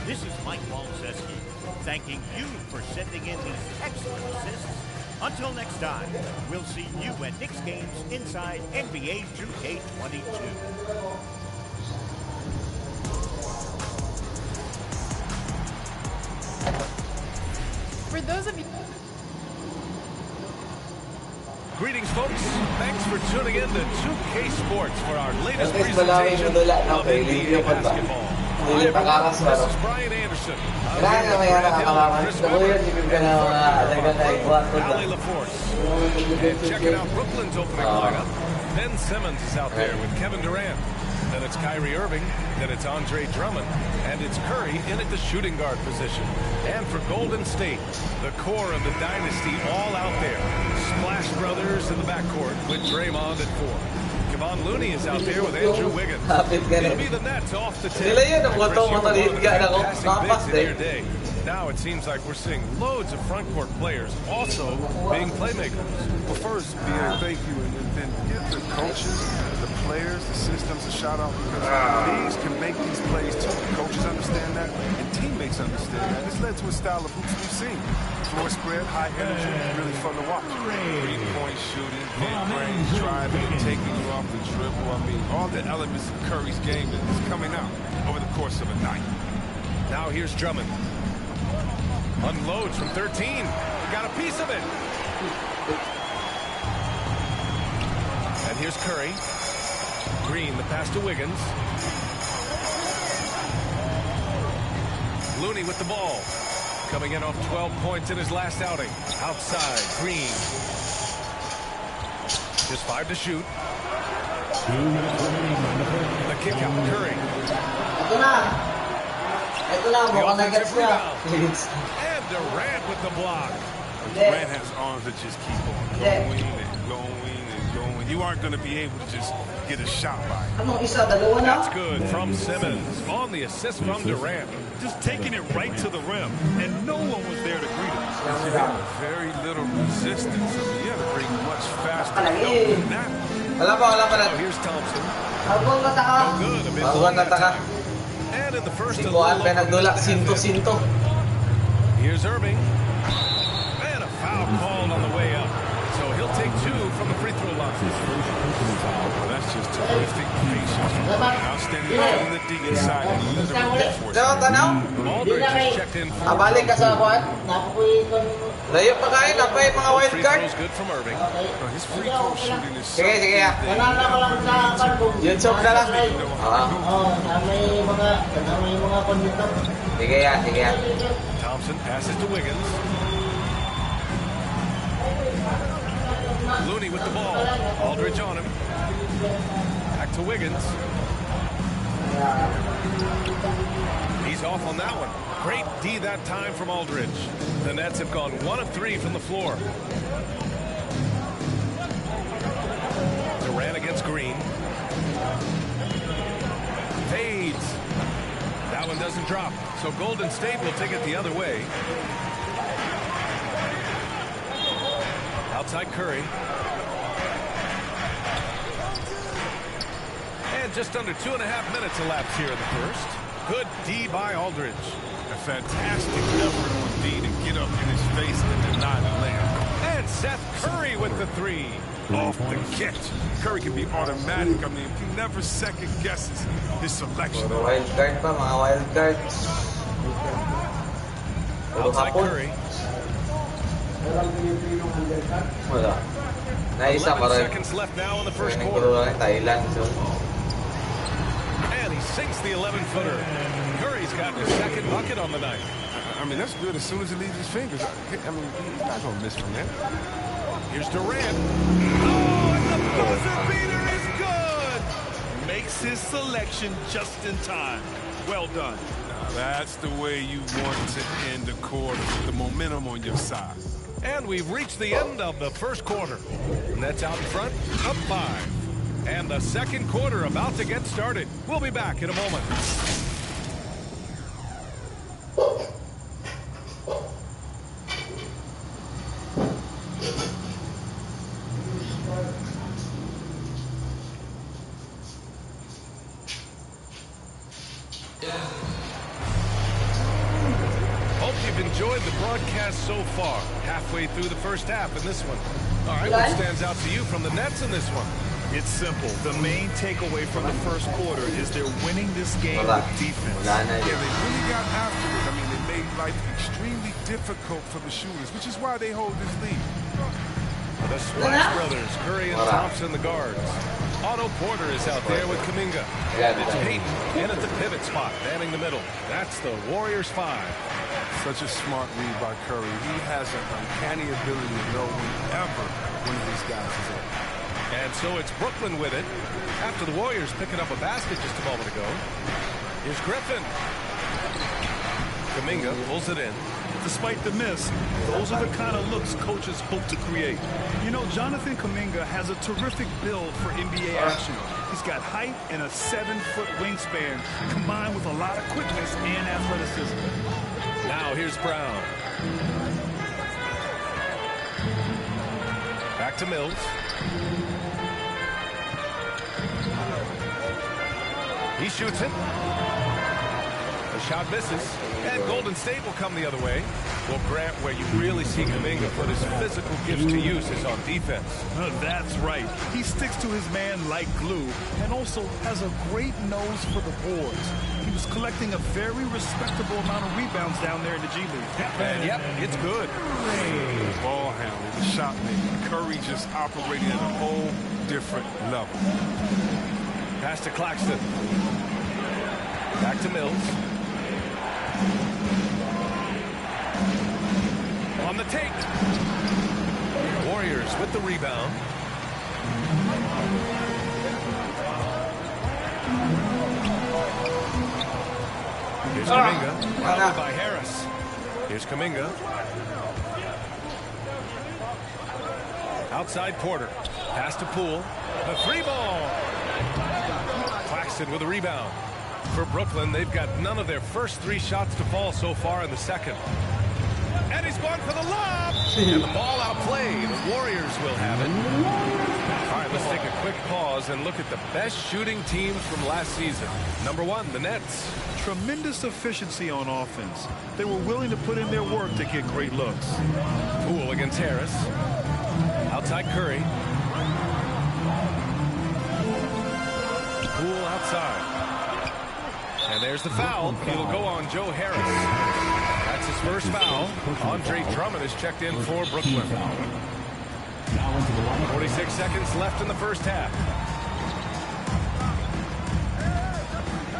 This is Mike Walczewski, thanking you for sending in these excellent assists. Until next time, we'll see you at Knicks games inside NBA2K22. For those of you... Greetings, folks. Thanks for tuning in to 2K Sports for our latest presentation of NBA basketball. Hi, everyone. This is Brian Anderson. I'm here with Brad Hill, Allie LaForce. And checking out Brooklyn's opening lineup. Ben Simmons is out there with Kevin Durant. Then it's Kyrie Irving, then it's Andre Drummond, and it's Curry in at the shooting guard position. And for Golden State, the core of the dynasty all out there. Splash Brothers in the backcourt with Draymond at 4. Kevon Looney is out there with Andrew Wiggins. It'll be the Nets off the tip. Now it seems like we're seeing loads of front court players also being playmakers. Well, first, thank you, and then give the coaches, the players, the systems a shout out, because these can make these plays too. The coaches understand that, and teammates understand that. This led to a style of hoops we've seen. Floor spread, high energy, really fun to watch. 3-point shooting, mid-range, driving, and taking you off the dribble. I mean, all the elements of Curry's game is coming out over the course of a night. Now here's Drummond. Unloads from 13. Got a piece of it. And here's Curry. Green, the pass to Wiggins. Looney with the ball. Coming in off 12 points in his last outing. Outside, Green. Just 5 to shoot. The kick out, Curry. The offensive rebound. And Durant with the block. Durant has arms that just keep on going and going and going. You aren't going to be able to just get a shot by him. That's good from Simmons on the assist from Durant. Just taking it right to the rim, and no one was there to greet him. He had very little resistance. I mean, he had to bring much faster help than that. Oh, here's Thompson. No good. A bit long that time. And in the first, here's Irving. And a foul called on the way up. So he'll take 2 from the free throw line. Well, that's just terrific patience. Outstanding from the D inside. Aldridge is checked in for free throws good from Irving. His free throw shooting is so Thompson passes to Wiggins. Looney with the ball. Aldridge on him. Back to Wiggins. He's off on that one. Great D that time from Aldridge. The Nets have gone 1 of 3 from the floor. Durant against Green. Fades. That one doesn't drop. So Golden State will take it the other way. Outside Curry. And just under 2.5 minutes elapsed here in the first. Good D by Aldridge. A fantastic effort on D to get up in his face and deny the layup. And Seth Curry with the 3. Off the catch. Curry can be automatic. I mean, he never second guesses his selection. Outside Curry. 11 seconds left now in the first quarter. And he sinks the 11-footer. Curry's gotten his second bucket on the night. I mean, that's good as soon as it leaves his fingers. I mean, he's not going to miss from that. Here's Durant. Oh, and the buzzer beater is good. Makes his selection just in time. Well done. Now, that's the way you want to end the quarter, with the momentum on your side. And we've reached the end of the first quarter. Nets out in front, up 5. And the second quarter about to get started. We'll be back in a moment. I've enjoyed the broadcast so far. Halfway through the first half in this one. All right, what stands out to you from the Nets in this one? It's simple. The main takeaway from the first quarter is they're winning this game with defense. Yeah, they really got after it. I mean, they made life extremely difficult for the shooters, which is why they hold this lead. The Splash Brothers, Curry and Thompson, the guards. Otto Porter is out there with Kuminga. It's Payton in at the pivot spot, manning the middle. That's the Warriors 5. Such a smart read by Curry. He has an uncanny ability to know whenever one of these guys is in. And so it's Brooklyn with it. After the Warriors picking up a basket just a moment ago. Here's Griffin. Kuminga pulls it in. Despite the miss, those are the kind of looks coaches hope to create. You know, Jonathan Kuminga has a terrific build for NBA action. He's got height and a 7-foot wingspan, combined with a lot of quickness and athleticism. Now here's Brown. Back to Mills. He shoots it. The shot misses, and Golden State will come the other way. Well, Grant, where you really see Kuminga put his physical gifts to use is on defense. That's right. He sticks to his man like glue and also has a great nose for the boards. He was collecting a very respectable amount of rebounds down there in the G League. And yep, it's good. The ball handler, the shot maker. Curry just operating at a whole different level. Pass to Claxton. Back to Mills. On the take. Warriors with the rebound. Here's Kuminga. Fouled by Harris. Here's Kuminga. Outside Porter. Pass to Poole. The free ball. Claxton with a rebound. For Brooklyn, they've got none of their first 3 shots to fall so far in the second. And he's going for the lob. And the ball outplayed. The Warriors will have it. All right, let's take a quick pause and look at the best shooting teams from last season. Number 1, the Nets. Tremendous efficiency on offense. They were willing to put in their work to get great looks. Poole against Harris. Outside Curry. Poole outside. And there's the foul. It'll go on Joe Harris. That's his first foul. Andre Drummond is checked in for Brooklyn. 46 seconds left in the first half.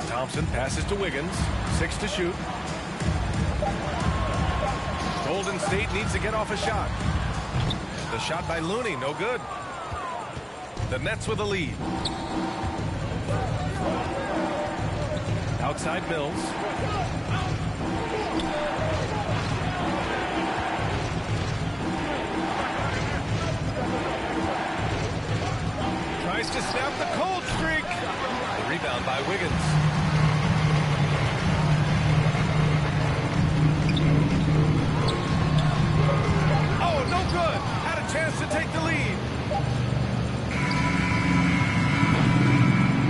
Thompson passes to Wiggins. 6 to shoot. Golden State needs to get off a shot. The shot by Looney, no good. The Nets with a lead. Outside Mills. Tries to snap the cold streak. The rebound by Wiggins. Oh, no good. Had a chance to take the lead.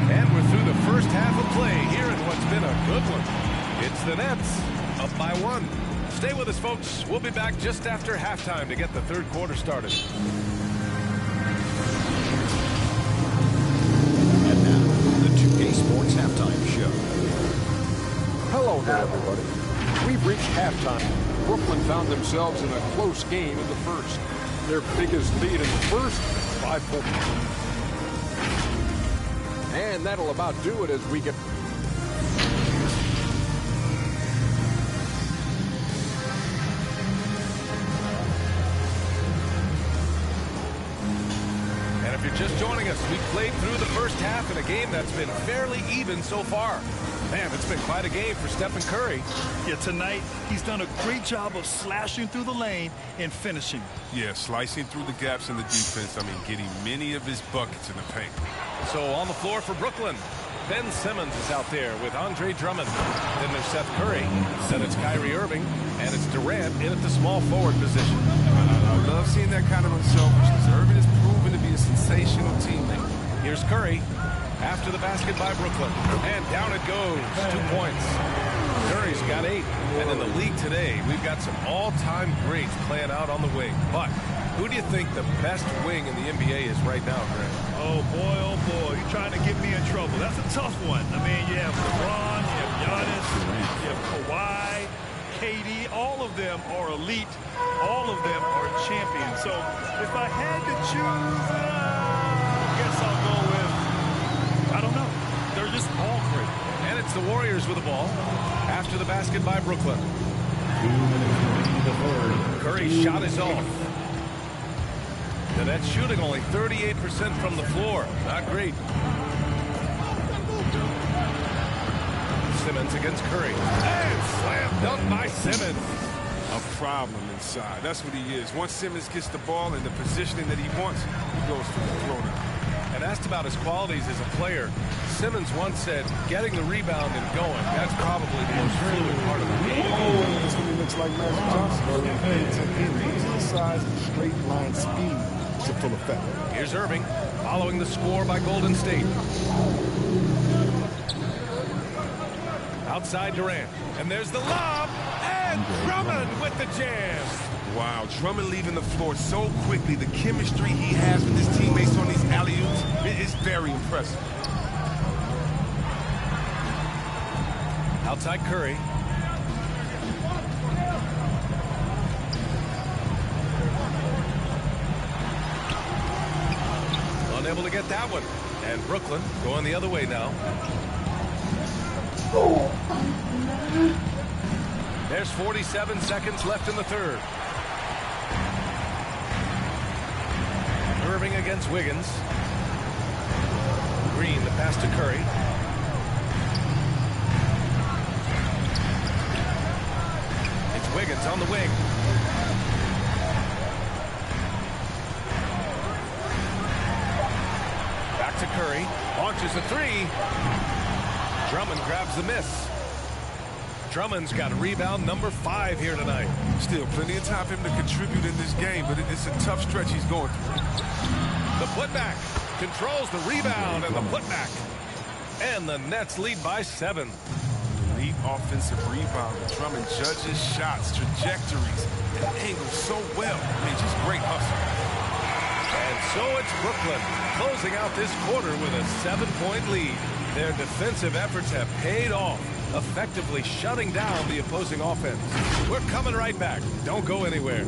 And we're through the first half of play here in what's been a good one. It's the Nets up by 1. Stay with us, folks. We'll be back just after halftime to get the third quarter started. And now, the 2K Sports Halftime Show. Hello there, everybody. We've reached halftime. Brooklyn found themselves in a close game in the first. Their biggest lead in the first, 5 points. And that'll about do it as we get... And if you're just joining us, we played through the first half in a game that's been fairly even so far. Man, it's been quite a game for Stephen Curry. Yeah, tonight, he's done a great job of slashing through the lane and finishing. Yeah, slicing through the gaps in the defense. I mean, getting many of his buckets in the paint. So on the floor for Brooklyn, Ben Simmons is out there with Andre Drummond. Then there's Seth Curry. Then it's Kyrie Irving. And it's Durant in at the small forward position. I love seeing that kind of unselfishness. Irving has proven to be a sensational teammate. Here's Curry after the basket by Brooklyn. And down it goes. 2 points. Curry's got 8. And in the league today, we've got some all-time greats playing out on the wing. But who do you think the best wing in the NBA is right now, Greg? Oh, boy, you're trying to get me in trouble. That's a tough one. I mean, you have LeBron, you have Giannis, you have Kawhi, KD. All of them are elite. All of them are champions. So if I had to choose, I guess I'll go with, I don't know. They're just all great. And it's the Warriors with the ball after the basket by Brooklyn. Curry's shot is off. And that's shooting only 38% from the floor. Not great. Simmons against Curry. And slam dunk by Simmons. A problem inside. That's what he is. Once Simmons gets the ball in the positioning that he wants, he goes for the throw now. And asked about his qualities as a player, Simmons once said, getting the rebound and going, that's probably the most fluid part of the game. That's when he looks like Magic Johnson. His size and straight line speed to full effect. Here's Irving following the score by Golden State. Outside Durant. And there's the lob. And Drummond with the jam. Wow, Drummond leaving the floor so quickly. The chemistry he has with his teammates on these alley-oops is very impressive. Outside Curry. Unable to get that one. And Brooklyn going the other way now. There's 47 seconds left in the third. Irving against Wiggins. Green, the pass to Curry. It's Wiggins on the wing. Back to Curry. Launches a three. Drummond grabs the miss. Drummond's got a rebound number 5 here tonight. Still plenty of time for him to contribute in this game, but it's a tough stretch he's going through. The putback controls the rebound and the putback. And the Nets lead by 7. Elite offensive rebound. Drummond judges shots, trajectories, and angles so well. I mean, just great hustle. And so it's Brooklyn closing out this quarter with a 7-point lead. Their defensive efforts have paid off, effectively shutting down the opposing offense. We're coming right back. Don't go anywhere.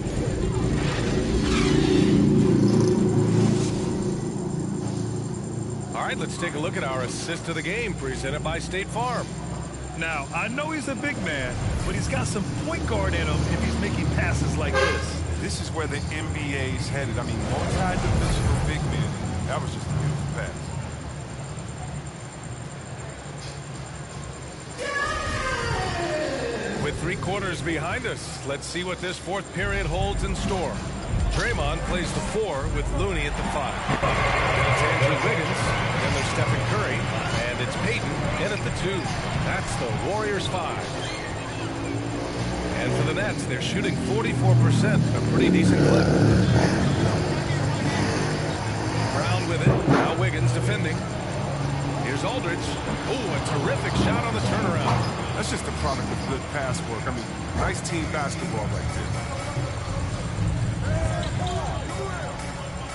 All right, let's take a look at our assist of the game presented by State Farm. Now, I know he's a big man, but he's got some point guard in him if he's making passes like this. This is where the NBA is headed. I mean, multi-dimensional big men. That was just a beautiful pass. With 3 quarters behind us, let's see what this fourth period holds in store. Draymond plays the 4 with Looney at the 5. It's Andrew Wiggins, then there's Stephen Curry, and it's Peyton in at the 2. That's the Warriors 5. And for the Nets, they're shooting 44%, a pretty decent clip. Brown with it, now Wiggins defending. Here's Aldridge. Oh, a terrific shot on the turnaround. That's just a product of good pass work. I mean, nice team basketball right there.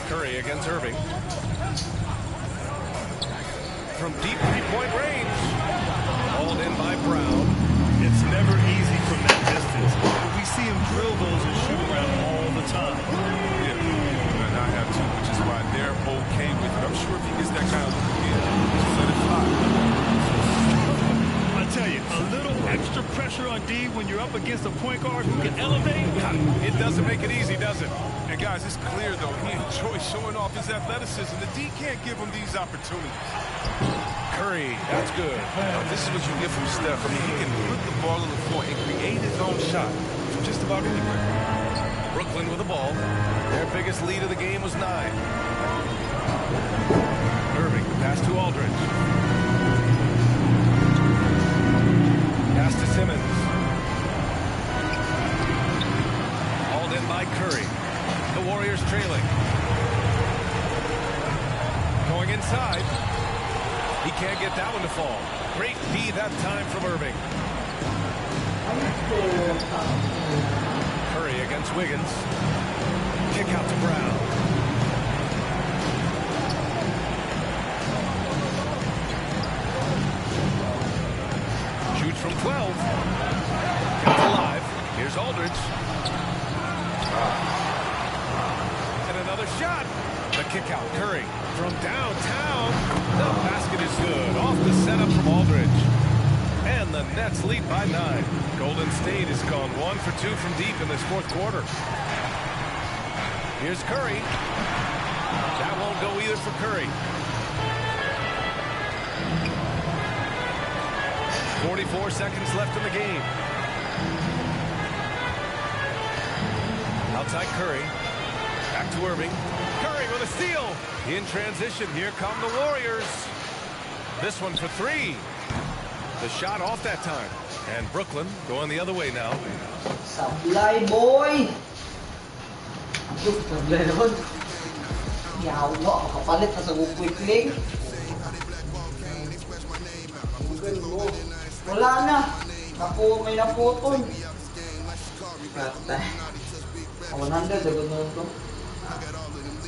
Curry against Irving. From deep 3-point range. Hauled in by Brown. It's never easy from that distance, but we see him drill those and shoot around all the time. Yeah, and I have too, which is why they're okay with it. I'm sure if he gets that kind of look again, just let it fly. I tell you, a little extra pressure on D when you're up against a point guard who can elevate. It doesn't make it easy, does it? And guys, it's clear though, he enjoys showing off his athleticism. The D can't give him these opportunities. Curry, that's good. Now, this is what you get from Steph. I mean, he can put the ball on the floor and create his own shot from just about anywhere. Brooklyn with the ball. Their biggest lead of the game was 9. Irving, pass to Aldridge. Pass to Simmons. Hauled in by Curry. The Warriors trailing. Going inside. He can't get that one to fall. Great D that time from Irving. Curry against Wiggins. Kick out to Brown. Shoots from 12. Kept alive. Here's Aldridge. And another shot. The kick out. Curry from downtown. The basket is good. Off the setup from Aldridge. And the Nets lead by 9. Golden State has gone 1 for 2 from deep in this fourth quarter. Here's Curry. That won't go either for Curry. 44 seconds left in the game. Outside Curry. Back to Irving. Curry with a steal. In transition, here come the Warriors. This one for 3. The shot off that time. And Brooklyn going the other way now. Supply boy! Supply naman. Yawa, kapalit na sa quickling. Wala na. May naputol. 100, dagot na ito.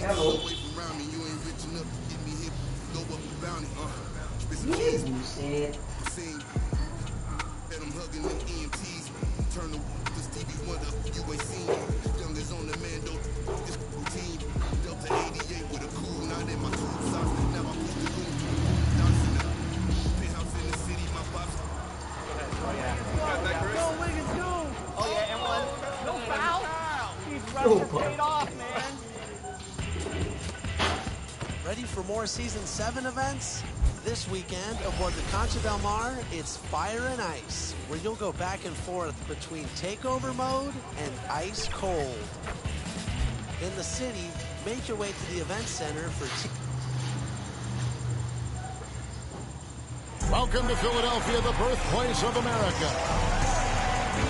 Hello. Buset. Ready for more Season 7 events? This weekend, aboard the Concha Del Mar, it's Fire and Ice, where you'll go back and forth between takeover mode and ice cold. In the city, make your way to the event center for Welcome to Philadelphia, the birthplace of America.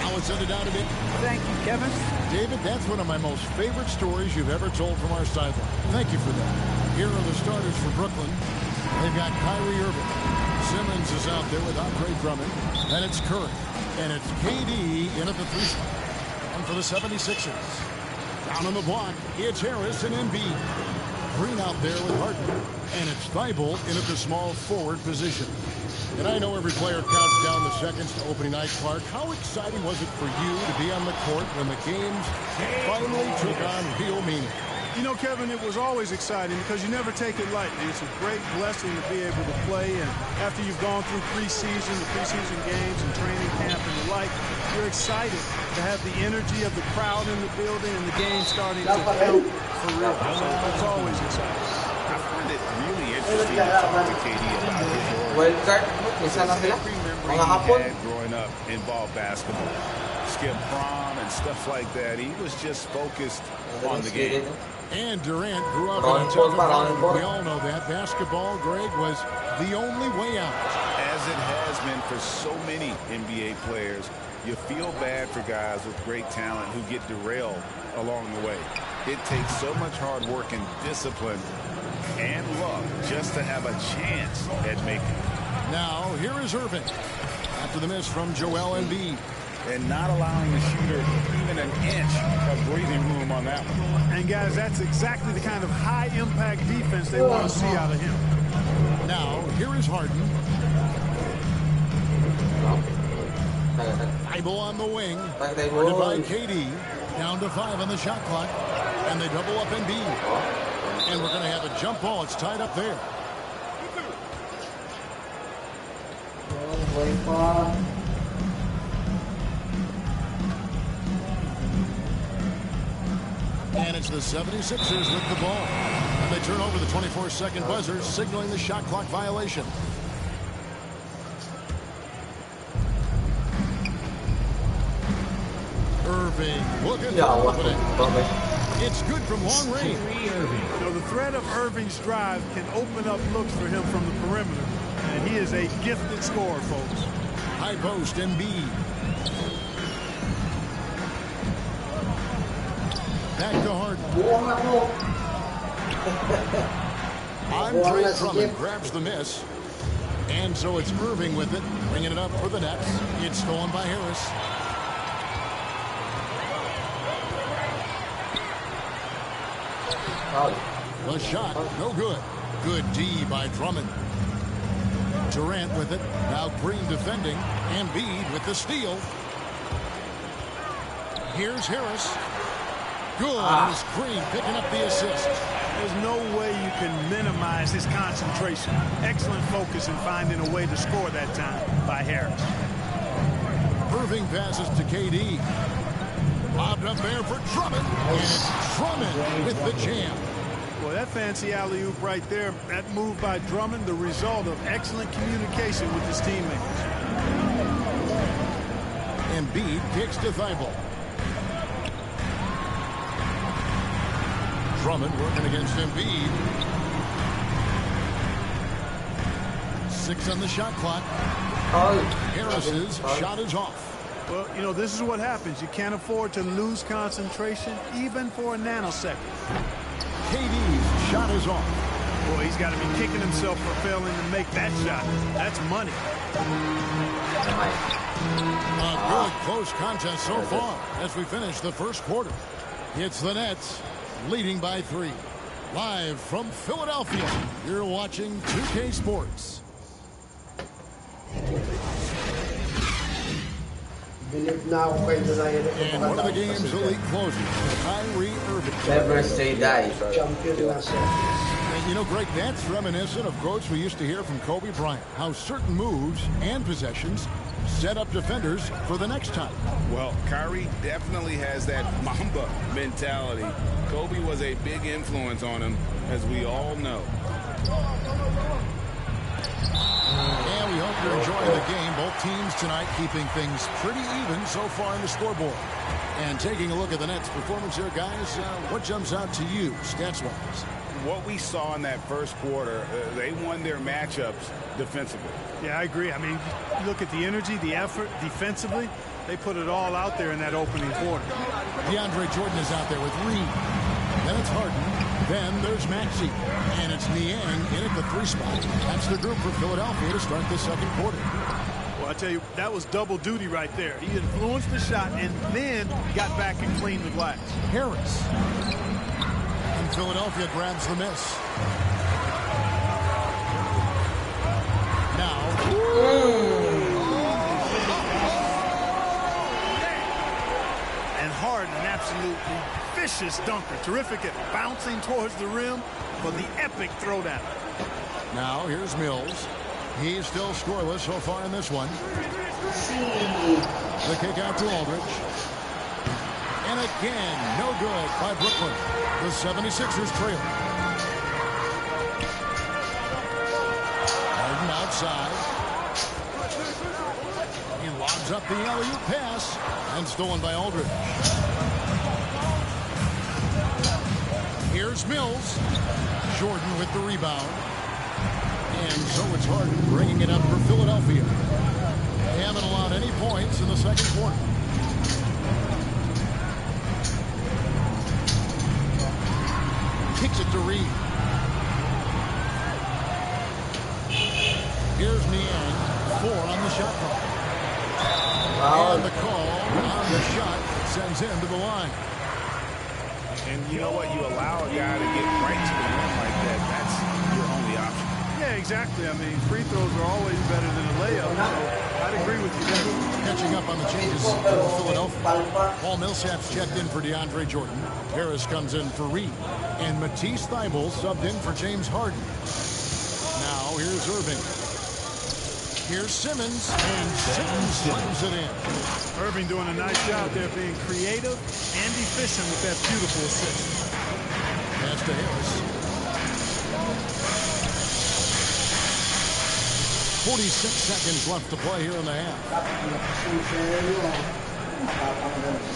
Now it's ended down to me. Thank you, Kevin. David, that's one of my most favorite stories you've ever told from our sideline. Thank you for that. Here are the starters for Brooklyn. They've got Kyrie Irving. Simmons is out there with Andre Drummond. And it's Curry. And it's KD in at the 3 spot. And for the 76ers. Down on the block, it's Harris and Embiid. Green out there with Harden. And it's Thibault in at the small forward position. And I know every player counts down the seconds to opening night, Clark. How exciting was it for you to be on the court when the games finally took on real meaning? You know, Kevin, it was always exciting because you never take it lightly. It's a great blessing to be able to play. And after you've gone through the preseason games and training camp and the like, you're excited to have the energy of the crowd in the building and the game starting to count for real. So it's always exciting. I find it really interesting to talk to KD about his Mga hapon. growing up involved basketball. Skip prom and stuff like that. He was just focused on the game. And Durant grew up in a tough environment. We all know that. Basketball, Greg, was the only way out. As it has been for so many NBA players, you feel bad for guys with great talent who get derailed along the way. It takes so much hard work and discipline and luck just to have a chance at making it. Now, here is Irving. After the miss from Joel Embiid. And not allowing the shooter even an inch of breathing room on that one. And, guys, that's exactly the kind of high-impact defense they want to see out of him. Now, here is Harden. Thibault on the wing. Guarded by KD. Down to 5 on the shot clock. And they double up Embiid. And we're going to have a jump ball. It's tied up there. And it's the 76ers with the ball. And they turn over the 24-second buzzer, signaling the shot clock violation. Irving looking confident. It's good from long range. So the threat of Irving's drive can open up looks for him from the perimeter. And he is a gifted scorer, folks. High post, Embiid. Back to Harden. Andre Drummond grabs the miss. And so it's Irving with it, bringing it up for the Nets. It's stolen by Harris. The shot, no good. Good D by Drummond. Durant with it. Now Green defending. Embiid with the steal. Here's Harris. Good. And it's Green picking up the assist. There's no way you can minimize his concentration. Excellent focus in finding a way to score that time by Harris. Irving passes to KD. Lobbed up there for Drummond. And it's Drummond with the jam. Well, that fancy alley-oop right there, that move by Drummond, the result of excellent communication with his teammates. Embiid kicks to Thibault. Drummond working against Embiid. 6 on the shot clock. Harris's shot is off. Well, you know, this is what happens. You can't afford to lose concentration even for a nanosecond. KD's shot is off. Boy, he's got to be kicking himself for failing to make that shot. That's money. A good close contest so far as we finish the first quarter. It's the Nets leading by 3. Live from Philadelphia, you're watching 2K Sports. And one of the game's elite closers, Kyrie Irving. Never say die. And you know, Greg, that's reminiscent of quotes we used to hear from Kobe Bryant. How certain moves and possessions set up defenders for the next time. Well, Kyrie definitely has that Mamba mentality. Kobe was a big influence on him, as we all know. And we hope you're enjoying the game. Both teams tonight keeping things pretty even so far in the scoreboard. And taking a look at the Nets' performance here, guys, what jumps out to you, stats-wise? What we saw in that first quarter, they won their matchups defensively. Yeah, I agree. I mean, you look at the energy, the effort defensively, they put it all out there in that opening quarter. DeAndre Jordan is out there with Reed. Then it's Harden. Then there's Maxey. And it's Niang in at the 3 spot. That's the group for Philadelphia to start the second quarter. Well, I tell you, that was double duty right there. He influenced the shot and then got back and cleaned the glass. Harris. And Philadelphia grabs the miss. Now. And Harden, an absolutely vicious dunker. Terrific at bouncing towards the rim for the epic throwdown. Now here's Mills. He's still scoreless so far in this one. The kick out to Aldridge. And again, no good by Brooklyn. The 76ers trail. Harden outside. He lobs up the alley-oop pass. And stolen by Aldridge. Here's Mills. Jordan with the rebound. And so it's Harden bringing it up for Philadelphia. They haven't allowed any points in the second quarter. Kicks it to Reed. Here's Niang. 4 on the shot clock. And the call on the shot sends him to the line. And you know what? You allow a guy to get right to the rim like that. That's your only option. Yeah, exactly. I mean, free throws are always better than a layup. So I'd agree with you there. Catching up on the changes for Philadelphia. Paul Millsap's checked in for DeAndre Jordan. Harris comes in for Reed. And Matisse Thybulle subbed in for James Harden. Now here's Irving. Here's Simmons. And Simmons slams it in. Irving doing a nice job there being creative and efficient with that beautiful assist. Pass to Harris. 46 seconds left to play here in the half.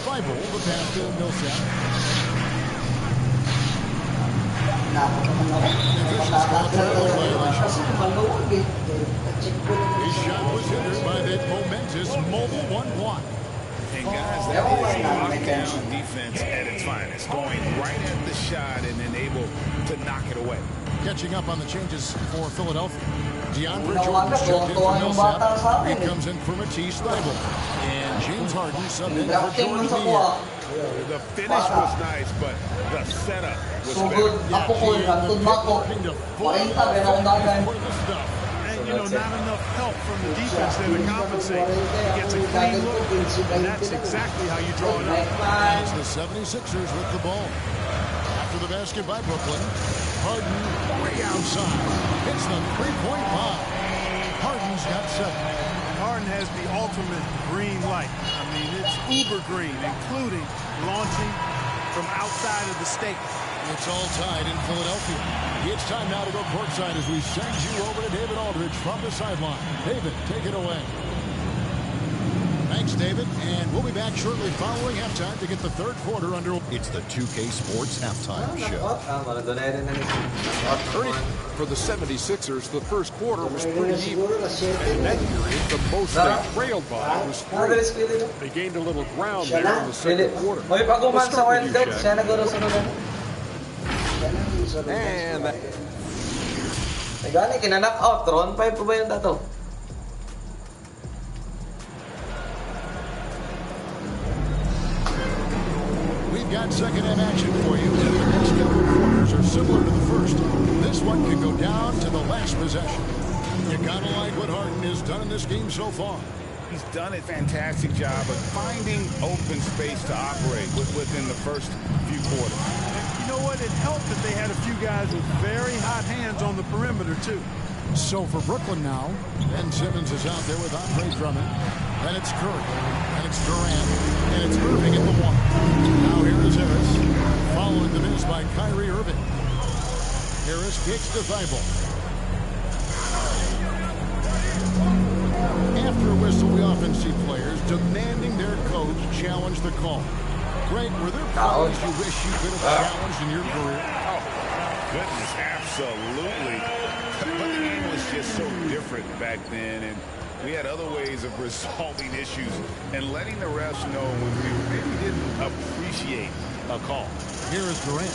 Thybulle, the pass to Millsap. His shot was hindered by that momentous mobile 1 block. And guys, that is lockdown defense at its finest. Going right at the shot and then able to knock it away. Catching up on the changes for Philadelphia. DeAndre Jordan's checked in for Millsap. Reed comes in for Matisse Thybulle. And James Harden subbed in for Jordan Niang. The finish was nice, but the setup was Sugod, better. ako ko, hantod mako. 40 meron akong dagan. And, you know, not enough help from the defense there to compensate. He gets a clean look, and that's exactly how you draw it up. It's the 76ers with the ball. After the basket by Brooklyn, Harden way outside. Hits the three-point bomb. Harden's got 7. Harden has the ultimate green light. I mean, it's uber green, including launching from outside of the state. It's all tied in Philadelphia. It's time now to go courtside as we send you over to David Aldridge from the sideline. David, take it away. Thanks, David. And we'll be back shortly following halftime to get the third quarter underway. It's the 2K Sports Halftime Show. For the 76ers, the first quarter was pretty even. And that period, the most they trailed by was 3. They gained a little ground there in the second quarter. Let's start with you, Shaq. And nagani kinanak out Ron 5 po ba yun dato? We've got second half action for you. The next couple quarters are similar to the first. This one could go down to the last possession. You gotta like what Harden has done in this game so far. He's done a fantastic job of finding open space to operate within the first few quarters. You know what? It helped that they had a few guys with very hot hands on the perimeter, too. So for Brooklyn now, Ben Simmons is out there with Andre Drummond. Then it's Curry. Then it's Durant. And it's Irving at the 1. Now here is Harris. Following the miss by Kyrie Irving. Harris kicks to Davao. After a whistle, we often see players demanding their coach challenge the call. Greg, were there players you wish you could have challenged in your career? Oh, goodness, absolutely. But the game was just so different back then, and we had other ways of resolving issues and letting the refs know when we really didn't appreciate a call. Here is Durant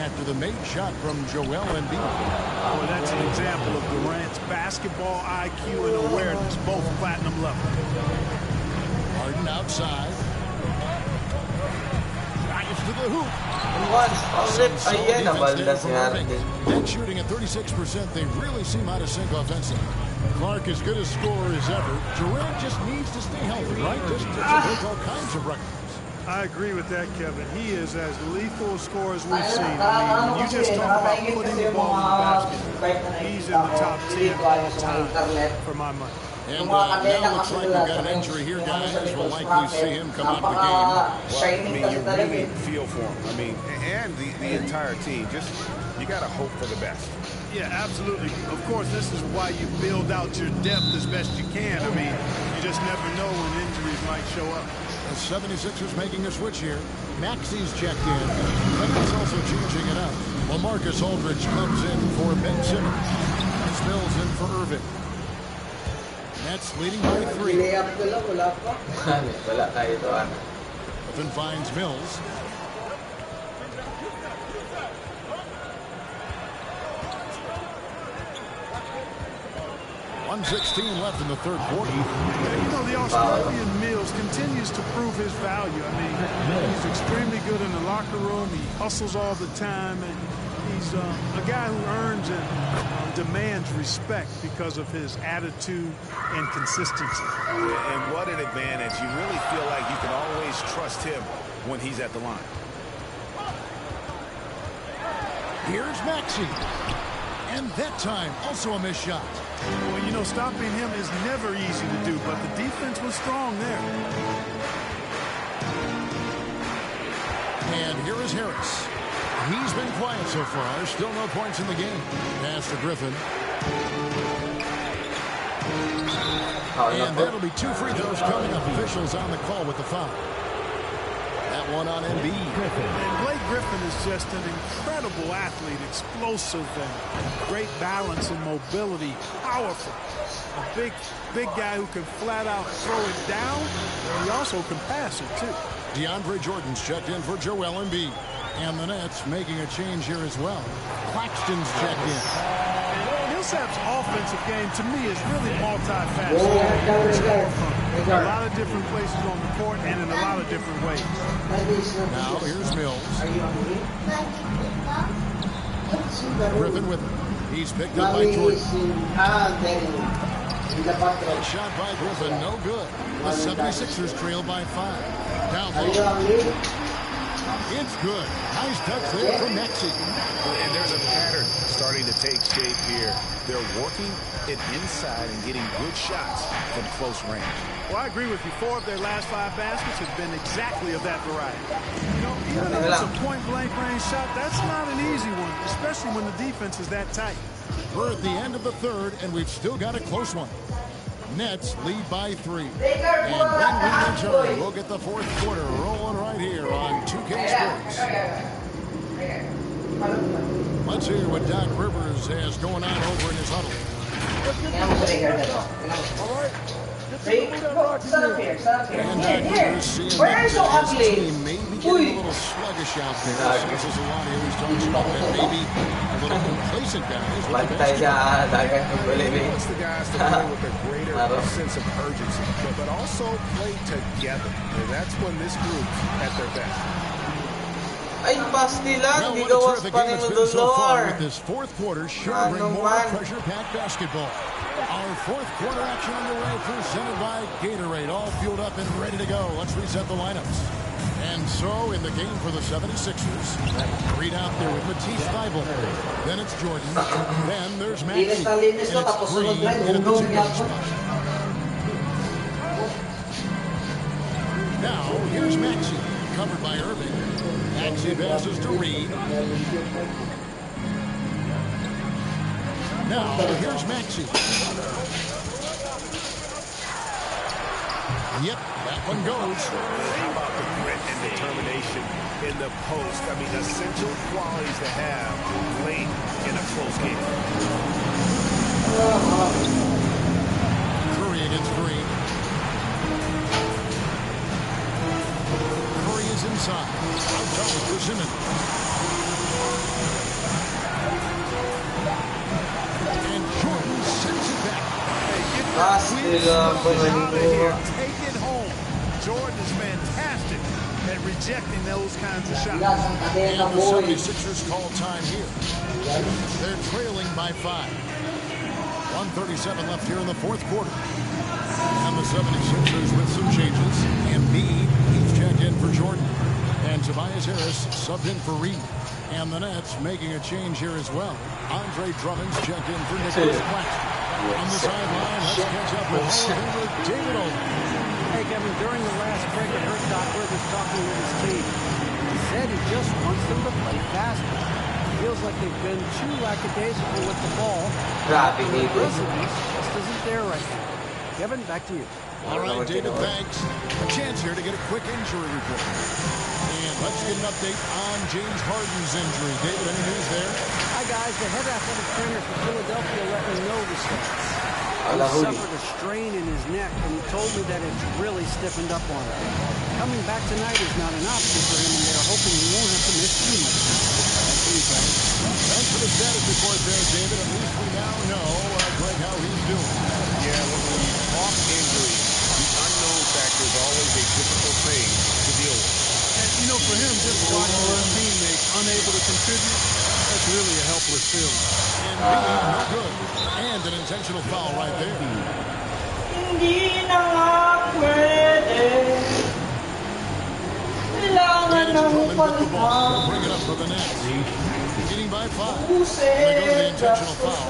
after the made shot from Joel Embiid. Well, that's an example of Durant's basketball IQ and awareness, both platinum level. Harden outside. Drives to the hoop. Then shooting at 36%, they really seem out of sync offensively. Clark as good a scorer as ever. Durant just needs to stay healthy, right? Just to break all kinds of records. I agree with that, Kevin. He is as lethal a scorer as we've seen. I mean, when you just talk about putting the ball in the basket, he's in the top 10 all time for my money. And now looks like we've got an injury here, guys. We'll likely see him come out of the game. Well, I mean, you really feel for him. I mean, and the entire team. Just, you got to hope for the best. Yeah, absolutely. Of course, this is why you build out your depth as best you can. I mean, you just never know when injuries might show up. The 76ers making a switch here. Maxi's checked in. That's also changing it up. LaMarcus Aldridge comes in for Ben Simmons. Mills in for Irving. Nets leading by 3. Griffin finds Mills. 1:16 left in the third quarter. You know, the Australian Mills continues to prove his value. I mean, he's extremely good in the locker room. He hustles all the time, and he's a guy who earns and demands respect because of his attitude and consistency. And what an advantage. You really feel like you can always trust him when he's at the line. Here's Maxey. And that time, also a missed shot. Well, you know, stopping him is never easy to do, but the defense was strong there. And here is Harris. He's been quiet so far. Still no points in the game. Pass to Griffin. And that'll be 2 free throws coming up. Officials on the call with the foul. That one on Embiid. And Blake Griffin is just an incredible athlete, explosive and great balance and mobility, powerful. A big guy who can flat out throw it down, and he also can pass it too. DeAndre Jordan's checked in for Joel Embiid. And the Nets making a change here as well. Claxton's checked in. And Millsap's offensive game, to me, is really multifaceted. a lot of different places on the court and in a lot of different ways. Now here's Mills. Griffin with him. He's picked up by Jordan. Shot by Griffin, no good. The 76ers trail by 5. Down low. It's good. Nice touch there from Maxey. And there's a pattern starting to take shape here. They're working it inside and getting good shots from close range. Well, I agree with you. 4 of their last 5 baskets have been exactly of that variety. You know, even if it's a point-blank range shot, that's not an easy one, especially when the defense is that tight. We're at the end of the third, and we've still got a close one. Nets lead by 3. And when we return, we'll get the fourth quarter rolling right here on 2K Sports. Let's hear what Doc Rivers has going on over in his huddle. Sit up here. Where is your ugly? Maybe getting a little sluggish out there. This is a lot he always talks about that maybe a little complacent guys. He wants the guys to play with a greater sense of urgency, but also play together. And that's when this group's at their best. Ay, pass nila. Hindi gawas pa ni Dolor. With this fourth quarter, sure bring more pressure-packed basketball. Our fourth quarter action underway, presented by Gatorade. All fueled up and ready to go. Let's reset the lineups. And so, in the game for the 76ers, Reed out there with Matisse Thybulle. Then it's Jordan. Then there's Maxey. And it's Green in at the second spot. Now, here's Maxey, covered by Irving. Maxey passes to Reed. Now, here's Maxey. Yep, that one goes. How about the grit and determination in the post? I mean, essential qualities to have late in a close game. Curry against Green. Curry is inside. Outside for Simmons. And Jordan sends it back. Take it home. Jordan is fantastic at rejecting those kinds of shots. And the 76ers call time here. They're trailing by 5. 1:37 left here in the fourth quarter. And the 76ers with some changes. Embiid, he's checked in for Jordan. And Tobias Harris subbed in for Reed. And the Nets making a change here as well. Andre Drummond's checked in for Nicholas Claxton. On the sideline, let's catch up with Hall of Famer David O. Hey, Kevin, during the last break, I heard Doc Rivers talking with his team. He said he just wants them to play faster. Feels like they've been too lackadaisical with the ball. The aggressiveness just isn't there right now. Kevin, back to you. All right, David, thanks. A chance here to get a quick injury report. And let's get an update on James Harden's injury. David, any news there? Hi, guys. The head athletic trainer for Philadelphia let me know the stats. He suffered a strain in his neck, and he told me that it's really stiffened up on him. Coming back tonight is not an option for him, and they're hoping he won't have to miss too much. Thanks for the status report there, David. At least we now know, Greg, how he's doing. Yeah, when you talk injury, the unknown factor is always a difficult thing to deal with. And, you know, for him, just watching his teammates unable to contribute, that's really a helpless feeling. And no good. And an intentional foul right there. Hindi na nga pwede. Kailangan ng palipang. Bring it up for the Nets. Leading by 5. They go to the intentional foul.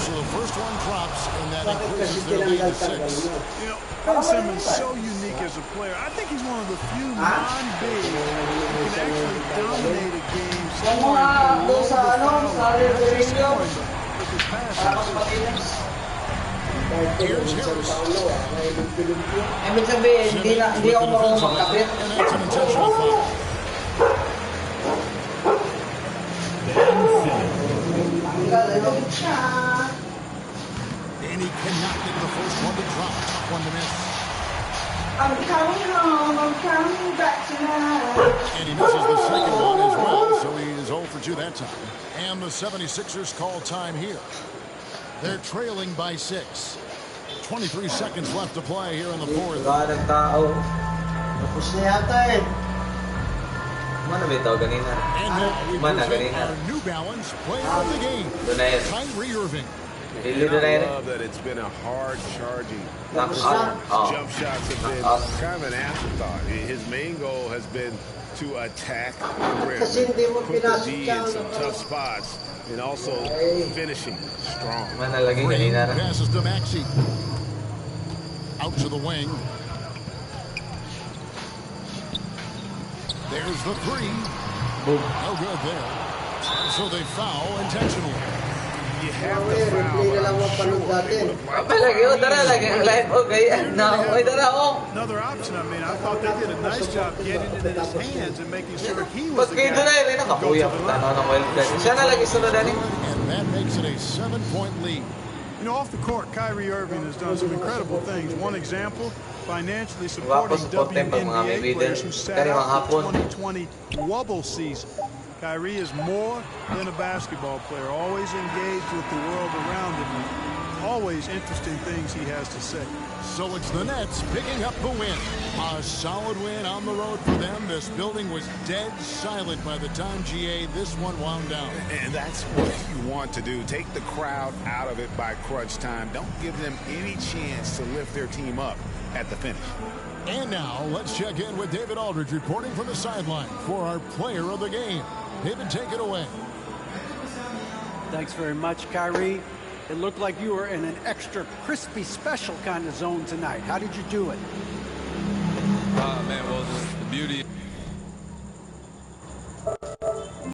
So the first one drops, and that increases their lead to 6. You know, Ben Simmons is so unique as a player. I think he's one of the few non-bigs who can actually dominate a game scoring below the foul line, not just scoring, but with his passes. Here's Harris. Ibig sabihin, hindi ako marunong magkabit. And that's an intentional foul. And he cannot get the first one to drop. Tough one to miss. I'm coming home, I'm coming back tonight. And he misses the second one as well, so he is 0 for 2 that time. And the 76ers call time here. They're trailing by 6. 23 seconds left to play here in the fourth. Wala ng tao. Tapos na yata eh. Mana ba ito kanina? And now we Mana present kanina? our New Balance player of the game, Doon na yun. Kyrie Irving. Really doon na yun. I love that it's been a hard charging. Knockout. Jump shots have been kind of an afterthought. His main goal has been to attack the rim, put the D in some tough spots, and also finishing strong. Green passes to Maxey. Out to the wing. There's the three. No good there. So they foul intentionally. You have to foul. Another option. I mean, I thought they did a nice job getting it in his hands and making sure he was the guy. And that makes it a 7-point lead. You know, off the court, Kyrie Irving has done some incredible things. One example, financially supporting WNBA players who sat out the 2020 wobble season. Kyrie is more than a basketball player, always engaged with the world around him, and always interesting things he has to say. So it's the Nets picking up the win. A solid win on the road for them. This building was dead silent by the time, GA, this one wound down. And that's what you want to do. Take the crowd out of it by crunch time. Don't give them any chance to lift their team up at the finish. And now let's check in with David Aldridge reporting from the sideline for our player of the game. David, take it away. Thanks very much, Kyrie. It looked like you were in an extra crispy special kind of zone tonight. How did you do it? Man, well, just the beauty